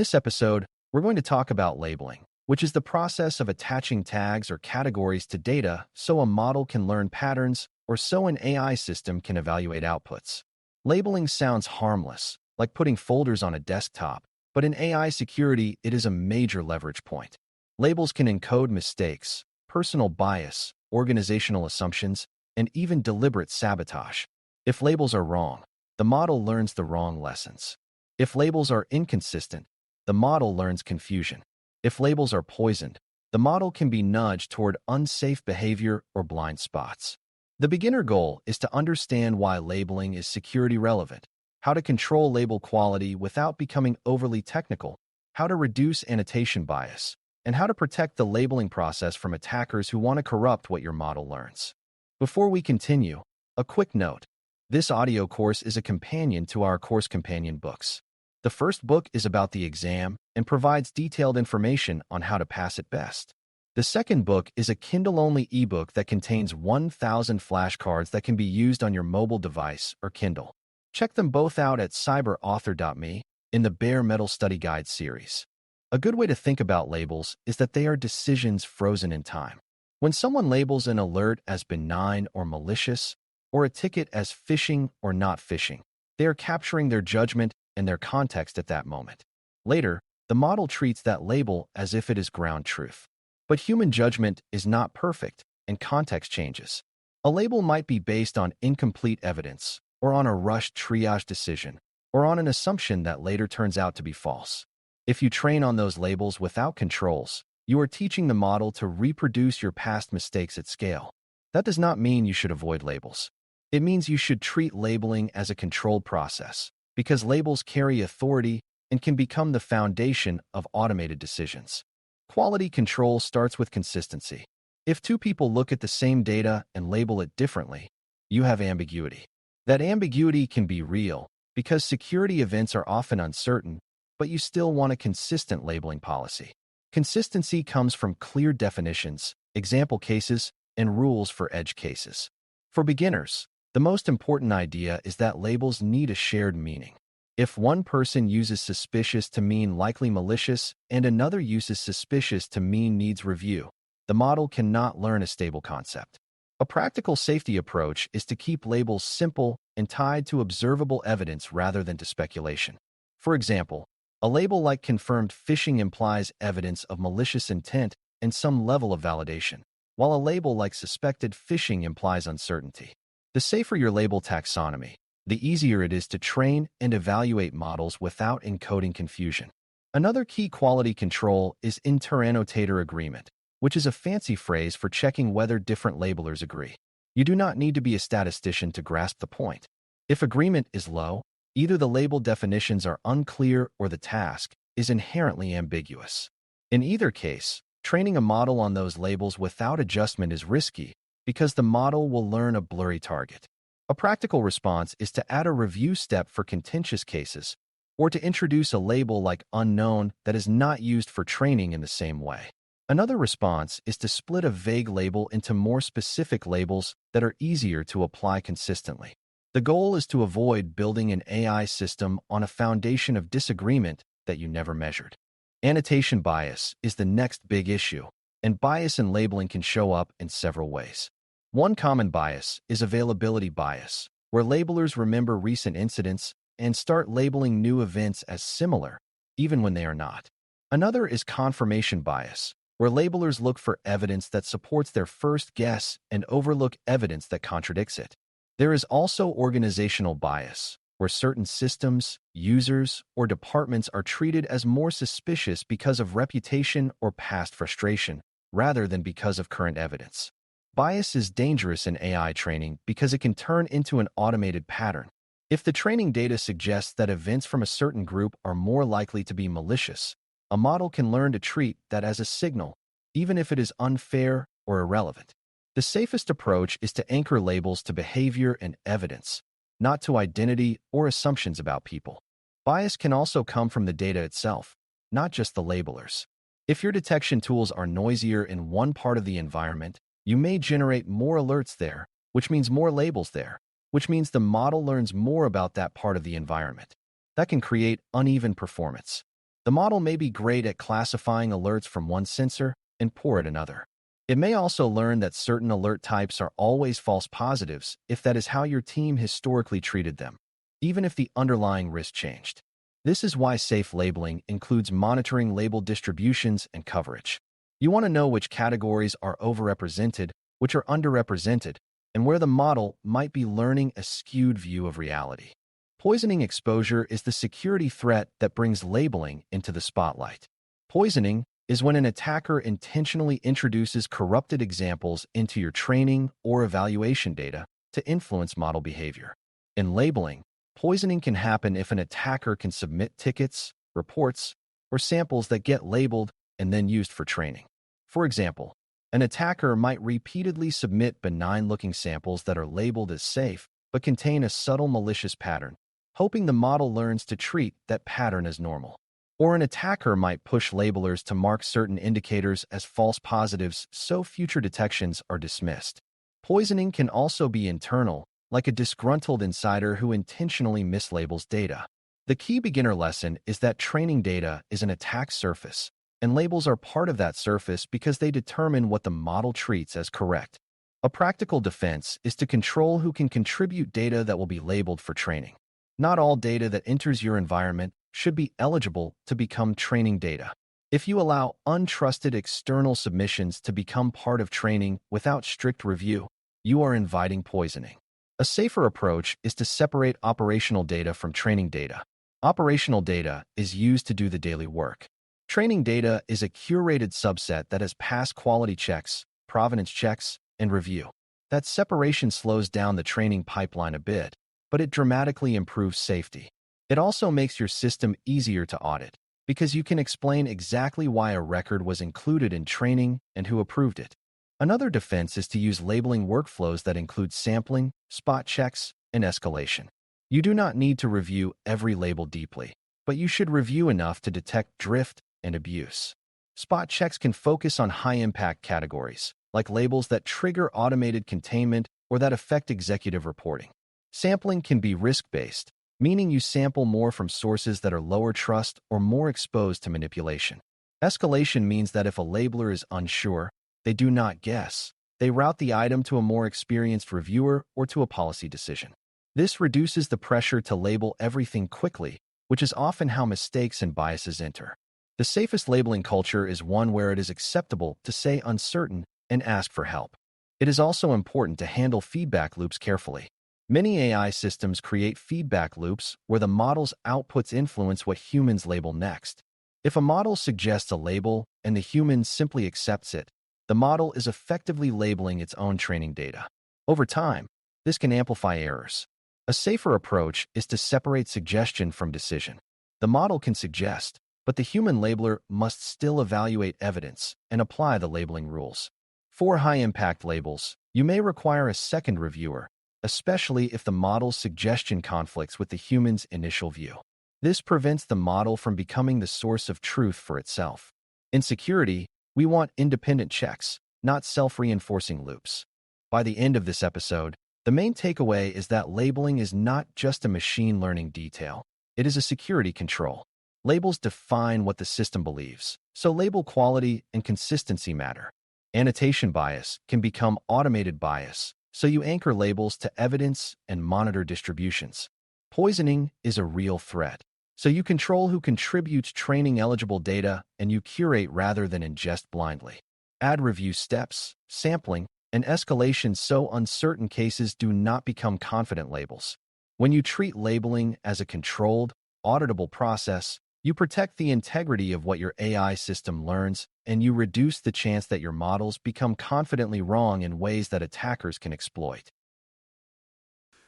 this episode, we're going to talk about labeling, which is the process of attaching tags or categories to data so a model can learn patterns or so an AI system can evaluate outputs. Labeling sounds harmless, like putting folders on a desktop, but in AI security, it is a major leverage point. Labels can encode mistakes, personal bias, organizational assumptions, and even deliberate sabotage. If labels are wrong, the model learns the wrong lessons. If labels are inconsistent, the model learns confusion. If labels are poisoned, the model can be nudged toward unsafe behavior or blind spots. The beginner goal is to understand why labeling is security relevant, how to control label quality without becoming overly technical, how to reduce annotation bias, and how to protect the labeling process from attackers who want to corrupt what your model learns. Before we continue, a quick note. This audio course is a companion to our Course Companion books. The first book is about the exam and provides detailed information on how to pass it best. The second book is a Kindle-only ebook that contains 1,000 flashcards that can be used on your mobile device or Kindle. Check them both out at cyber.author.me in the Bare Metal Study Guide series. A good way to think about labels is that they are decisions frozen in time. When someone labels an alert as benign or malicious, or a ticket as phishing or not phishing, they are capturing their judgment and their context at that moment. Later, the model treats that label as if it is ground truth. But human judgment is not perfect, and context changes. A label might be based on incomplete evidence, or on a rushed triage decision, or on an assumption that later turns out to be false. If you train on those labels without controls, you are teaching the model to reproduce your past mistakes at scale. That does not mean you should avoid labels. It means you should treat labeling as a controlled process, because labels carry authority and can become the foundation of automated decisions. Quality control starts with consistency. If two people look at the same data and label it differently, you have ambiguity. That ambiguity can be real because security events are often uncertain, but you still want a consistent labeling policy. Consistency comes from clear definitions, example cases, and rules for edge cases. For beginners, the most important idea is that labels need a shared meaning. If one person uses suspicious to mean likely malicious and another uses suspicious to mean needs review, the model cannot learn a stable concept. A practical safety approach is to keep labels simple and tied to observable evidence rather than to speculation. For example, a label like confirmed phishing implies evidence of malicious intent and some level of validation, while a label like suspected phishing implies uncertainty. The safer your label taxonomy, the easier it is to train and evaluate models without encoding confusion. Another key quality control is inter-annotator agreement, which is a fancy phrase for checking whether different labelers agree. You do not need to be a statistician to grasp the point. If agreement is low, either the label definitions are unclear or the task is inherently ambiguous. In either case, training a model on those labels without adjustment is risky because the model will learn a blurry target. A practical response is to add a review step for contentious cases, or to introduce a label like unknown that is not used for training in the same way. Another response is to split a vague label into more specific labels that are easier to apply consistently. The goal is to avoid building an AI system on a foundation of disagreement that you never measured. Annotation bias is the next big issue, and bias in labeling can show up in several ways. One common bias is availability bias, where labelers remember recent incidents and start labeling new events as similar, even when they are not. Another is confirmation bias, where labelers look for evidence that supports their first guess and overlook evidence that contradicts it. There is also organizational bias, where certain systems, users, or departments are treated as more suspicious because of reputation or past frustration, rather than because of current evidence. Bias is dangerous in AI training because it can turn into an automated pattern. If the training data suggests that events from a certain group are more likely to be malicious, a model can learn to treat that as a signal, even if it is unfair or irrelevant. The safest approach is to anchor labels to behavior and evidence, not to identity or assumptions about people. Bias can also come from the data itself, not just the labelers. If your detection tools are noisier in one part of the environment, you may generate more alerts there, which means more labels there, which means the model learns more about that part of the environment. That can create uneven performance. The model may be great at classifying alerts from one sensor and poor at another. It may also learn that certain alert types are always false positives if that is how your team historically treated them, even if the underlying risk changed. This is why safe labeling includes monitoring label distributions and coverage. You want to know which categories are overrepresented, which are underrepresented, and where the model might be learning a skewed view of reality. Poisoning exposure is the security threat that brings labeling into the spotlight. Poisoning is when an attacker intentionally introduces corrupted examples into your training or evaluation data to influence model behavior. In labeling, poisoning can happen if an attacker can submit tickets, reports, or samples that get labeled and then used for training. For example, an attacker might repeatedly submit benign-looking samples that are labeled as safe but contain a subtle malicious pattern, hoping the model learns to treat that pattern as normal. Or an attacker might push labelers to mark certain indicators as false positives so future detections are dismissed. Poisoning can also be internal, like a disgruntled insider who intentionally mislabels data. The key beginner lesson is that training data is an attack surface, and labels are part of that surface because they determine what the model treats as correct. A practical defense is to control who can contribute data that will be labeled for training. Not all data that enters your environment should be eligible to become training data. If you allow untrusted external submissions to become part of training without strict review, you are inviting poisoning. A safer approach is to separate operational data from training data. Operational data is used to do the daily work. Training data is a curated subset that has passed quality checks, provenance checks, and review. That separation slows down the training pipeline a bit, but it dramatically improves safety. It also makes your system easier to audit, because you can explain exactly why a record was included in training and who approved it. Another defense is to use labeling workflows that include sampling, spot checks, and escalation. You do not need to review every label deeply, but you should review enough to detect drift and abuse. Spot checks can focus on high-impact categories, like labels that trigger automated containment or that affect executive reporting. Sampling can be risk-based, meaning you sample more from sources that are lower trust or more exposed to manipulation. Escalation means that if a labeler is unsure, they do not guess. They route the item to a more experienced reviewer or to a policy decision. This reduces the pressure to label everything quickly, which is often how mistakes and biases enter. The safest labeling culture is one where it is acceptable to say uncertain and ask for help. It is also important to handle feedback loops carefully. Many AI systems create feedback loops where the model's outputs influence what humans label next. If a model suggests a label and the human simply accepts it, the model is effectively labeling its own training data. Over time, this can amplify errors. A safer approach is to separate suggestion from decision. The model can suggest, but the human labeler must still evaluate evidence and apply the labeling rules. For high-impact labels, you may require a second reviewer, especially if the model's suggestion conflicts with the human's initial view. This prevents the model from becoming the source of truth for itself. In security, we want independent checks, not self-reinforcing loops. By the end of this episode, the main takeaway is that labeling is not just a machine learning detail. It is a security control. Labels define what the system believes, so label quality and consistency matter. Annotation bias can become automated bias, so you anchor labels to evidence and monitor distributions. Poisoning is a real threat, so you control who contributes training-eligible data and you curate rather than ingest blindly. Add review steps, sampling, and escalation so uncertain cases do not become confident labels. When you treat labeling as a controlled, auditable process, you protect the integrity of what your AI system learns, and you reduce the chance that your models become confidently wrong in ways that attackers can exploit.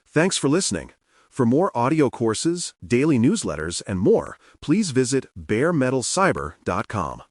Thanks for listening. For more audio courses, daily newsletters, and more, please visit BareMetalCyber.com.